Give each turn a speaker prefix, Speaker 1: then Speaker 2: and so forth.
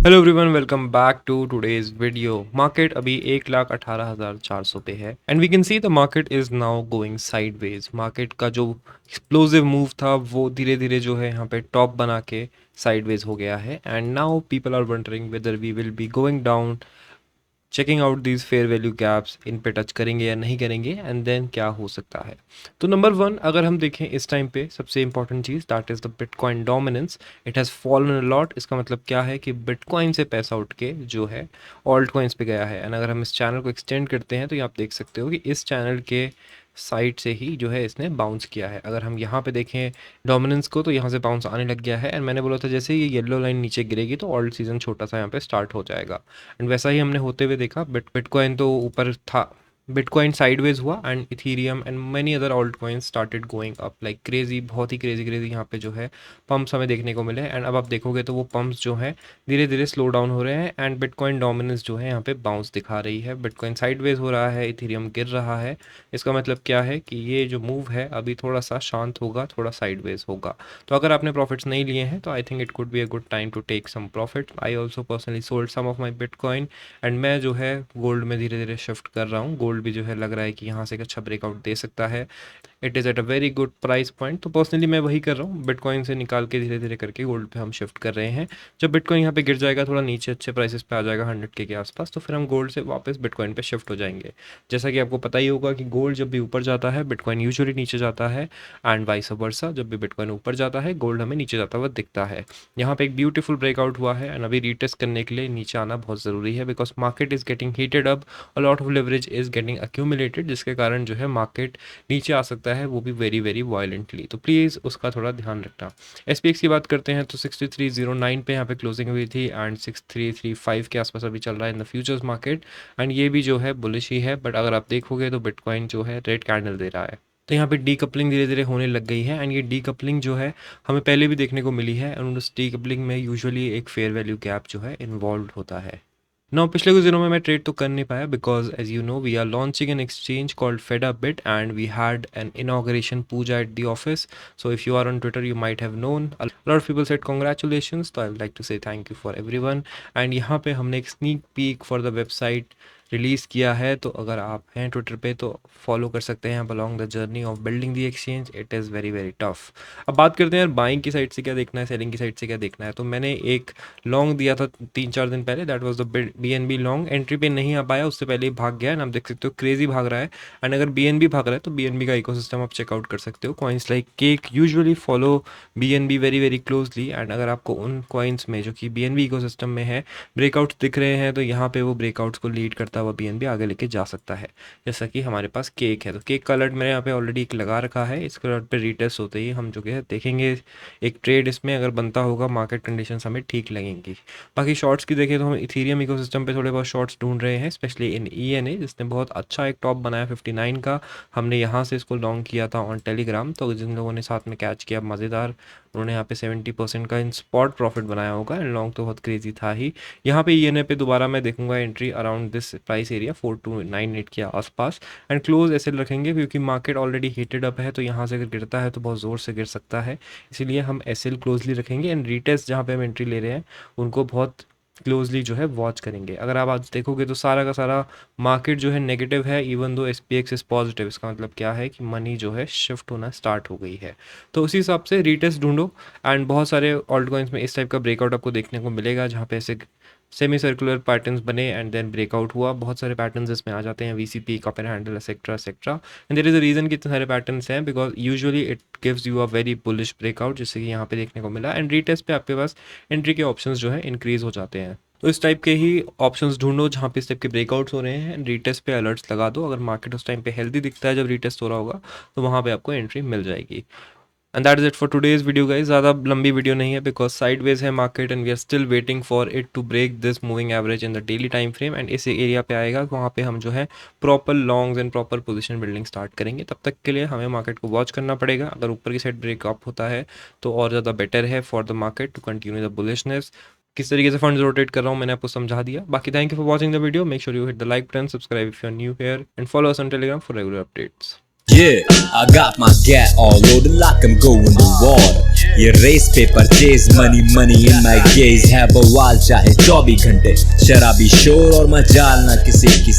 Speaker 1: Hello everyone, welcome back to today's video. Market अभी 1,18,400 पे है and we can see the market is now going sideways. Market का जो explosive move था वो धीरे धीरे जो है यहाँ पे टॉप बना के साइडवेज हो गया है and now people are wondering whether we will be going down, checking out these fair value gaps, इन पे टच करेंगे या नहीं करेंगे एंड देन क्या हो सकता है। तो नंबर वन, अगर हम देखें इस टाइम पे सबसे important cheese that is the bitcoin dominance. It has fallen a lot. इसका मतलब क्या है कि बिटकॉइन से पैसा उठ के जो है ऑल्ट कॉइन्स पे गया है एंड अगर हम इस चैनल को एक्सटेंड करते हैं तो ये आप देख सकते हो कि इस चैनल के साइड से ही जो है इसने बाउंस किया है। अगर हम यहाँ पे देखें डोमिनेंस को तो यहाँ से बाउंस आने लग गया है एंड मैंने बोला था जैसे ये येलो लाइन नीचे गिरेगी तो ऑल्ट सीजन छोटा सा यहाँ पे स्टार्ट हो जाएगा एंड वैसा ही हमने होते हुए देखा। बिटकॉइन तो ऊपर था, बिटकॉइन साइडवेज हुआ and Ethereum and many other alt coins started going up like crazy. बहुत ही क्रेजी यहाँ पे जो है पंप्स हमें देखने को मिले एंड अब आप देखोगे तो वो पंप्स जो है धीरे धीरे स्लो डाउन हो रहे हैं एंड बिटकॉइन डोमिनेंस जो है यहाँ पे बाउंस दिखा रही है। बिटकॉइन साइडवेज हो रहा है, इथीरियम गिर रहा है। इसका मतलब क्या है कि ये जो मूव है अभी थोड़ा सा शांत होगा, थोड़ा साइडवेज होगा। तो अगर आपने प्रॉफिट्स नहीं लिए हैं तो I think it could be a good time to take some profit. I also personally sold some of my bitcoin and मैं जो है गोल्ड में धीरे धीरे शिफ्ट कर रहा हूँ। गोल्ड भी जो है लग रहा है कि यहाँ से एक अच्छा ब्रेकआउट दे सकता है। It is at a very good price point. तो पर्सनली मैं वही कर रहा हूँ, बिटकॉइन से निकाल के धीरे धीरे करके गोल्ड पे हम शिफ्ट कर रहे हैं। जब बिटकॉइन यहाँ पे गिर जाएगा, थोड़ा नीचे अच्छे प्राइसेस पे आ जाएगा 100K के आसपास, तो फिर हम गोल्ड से वापस बिटकॉइन पे शिफ्ट हो जाएंगे। जैसा कि आपको पता ही होगा कि गोल्ड जब भी ऊपर जाता है बिटकॉइन यूजुअली नीचे जाता है एंड वाइस वर्सा। जब भी बिटकॉइन ऊपर जाता है गोल्ड हमें नीचे जाता हुआ दिखता है। यहाँ पे एक ब्यूटीफुल ब्रेकआउट हुआ है एंड अभी रीटेस्ट करने के लिए नीचे आना बहुत ज़रूरी है because market is getting heated up, a lot of leverage is getting accumulated, जिसके कारण जो है मार्केट नीचे आ सकता है, वो भी वेरी वेरी वायलेंटली। तो प्लीज़ उसका थोड़ा ध्यान रखना। SPX की बात करते हैं तो 6309 पे यहाँ पे क्लोजिंग हुई थी एंड 6335 के आसपास अभी चल रहा है in the futures market and ये भी जो है बुलिश ही है। बट अगर आप देखोगे तो बिटकॉइन जो है रेड कैंडल दे रहा है। तो यहाँ पे डीकपलिंग धीरे धीरे होने लग गई है एंड ये डीकपलिंग जो है हमें पहले भी देखने को मिली है एंड उस डीकपलिंग में यूजुअली एक फेयर वैल्यू गैप जो है इन्वॉल्व होता है। नो, पिछले कुछ दिनों में मैं ट्रेड तो कर नहीं पाया because as you know we are launching an exchange called Fedabit and we had an inauguration puja at the office. So if you are on Twitter you might have known a lot of people said congratulations, तो I would like to say thank you for everyone. And यहाँ पे हमने एक sneak peek for the website release किया है, तो अगर आप हैं ट्विटर पे तो फॉलो कर सकते हैं along the journey of building the exchange. It is very very tough. अब बात करते हैं यार बाइंग की साइड से क्या देखना है, सेलिंग की साइड से क्या देखना है। तो मैंने एक लॉन्ग दिया था 3-4 दिन पहले, that was the BNB long. Entry पे नहीं आ पाया, उससे पहले ही भाग गया एंड आप देख सकते हो क्रेजी भाग रहा है। एंड अगर BNB भाग रहा है तो BNB का इकोसिस्टम आप चेकआउट कर सकते हो। Coins like cake usually follow BNB very very closely and अगर आपको उन कॉइन्स में जो कि BNB इकोसिस्टम में है ब्रेकआउट्स दिख रहे हैं तो यहाँ पे वो ब्रेकआउट्स को लीड करता हुआ BNB आगे लेके जा सकता है। जैसा कि हमारे पास केक है, तो केक का अलर्ट मैंने यहाँ पे ऑलरेडी एक लगा रखा है। इसके अलर्ट पे रीटेस्ट होते ही हम जो है देखेंगे एक ट्रेड इसमें अगर बनता होगा, मार्केट कंडीशंस हमें ठीक लगेंगी। बाकी शॉर्ट्स की देखें तो हम इथीरियम इकोसिस्टम पे थोड़े बहुत शॉर्ट्स ढूंढ रहे हैं, स्पेशली इन ENA जिसने बहुत अच्छा एक टॉप बनाया 59 का। हमने यहाँ से इसको लॉन्ग किया था ऑन टेलीग्राम, तो जिन लोगों ने साथ में कैच किया मज़ेदार, उन्होंने यहाँ पे 70% का इन स्पॉट प्रॉफिट बनाया होगा एंड लॉन्ग तो बहुत क्रेजी था ही। यहाँ पे ENA पे दोबारा मैं देखूंगा entry around this price area 4298 के आसपास एंड क्लोज SL रखेंगे क्योंकि मार्केट ऑलरेडी हीटेड अप है। तो यहाँ से अगर गिरता है तो बहुत ज़ोर से गिर सकता है, इसीलिए हम SL क्लोजली रखेंगे एंड रीटेस्ट जहाँ पे हम एंट्री ले रहे हैं उनको बहुत क्लोजली जो है वॉच करेंगे। अगर आप आज देखोगे तो सारा का सारा मार्केट जो है नेगेटिव है, even though SPX is positive. इसका मतलब क्या है कि मनी जो है शिफ्ट होना स्टार्ट हो गई है। तो उसी हिसाब से रीटेस्ट ढूंढो एंड बहुत सारे ऑल्ट कॉइन्स में इस टाइप का ब्रेकआउट आपको देखने को मिलेगा जहाँ पे ऐसे सेमी सर्कुलर पैटर्न्स बने एंड देन ब्रेकआउट हुआ। बहुत सारे पैटर्न्स इसमें आ जाते हैं, VCP, cup and handle, etcetera etcetera. And there is a reason कि इतने सारे पैटर्न्स हैं because usually it gives you a very bullish breakout, जैसे कि यहाँ पे देखने को मिला। एंड रीटेस्ट पे आपके पास एंट्री के ऑप्शंस जो है इंक्रीज हो जाते हैं। तो इस टाइप के ही ऑप्शंस ढूंढो जहाँ पे इस टाइप के ब्रेकआउट्स हो रहे हैं, रीटेस्ट पे अलर्ट्स लगा दो। अगर मार्केट उस टाइम पे हेल्दी दिखता है जब रीटेस्ट हो रहा होगा तो वहाँ पे आपको एंट्री मिल जाएगी। And that is it for today's video guys. ज़्यादा लंबी वीडियो नहीं है बिकॉज साइडवेज है market and we are still waiting for it to break this moving average in the daily time frame and इस area पे आएगा वहाँ पे हम जो है proper longs and proper position building start करेंगे। तब तक के लिए हमें मार्केट को वॉच करना पड़ेगा। अगर ऊपर की साइड ब्रेकअप होता है तो और ज़्यादा बेटर है for the market to continue the bullishness. किस तरीके से फंड्स रोटेट कर रहा हूँ मैंने आपको समझा दिया। बाकी thank you for watching the video. Make sure you hit the like button, subscribe if you are new here and follow us on Telegram for regular updates.
Speaker 2: Yeah, I got my gat all loaded like I'm going to war. ये race पे purchase, money money in my gauge है बवाल, चाहे 24 घंटे शराबी शोर और मजाल ना किसी की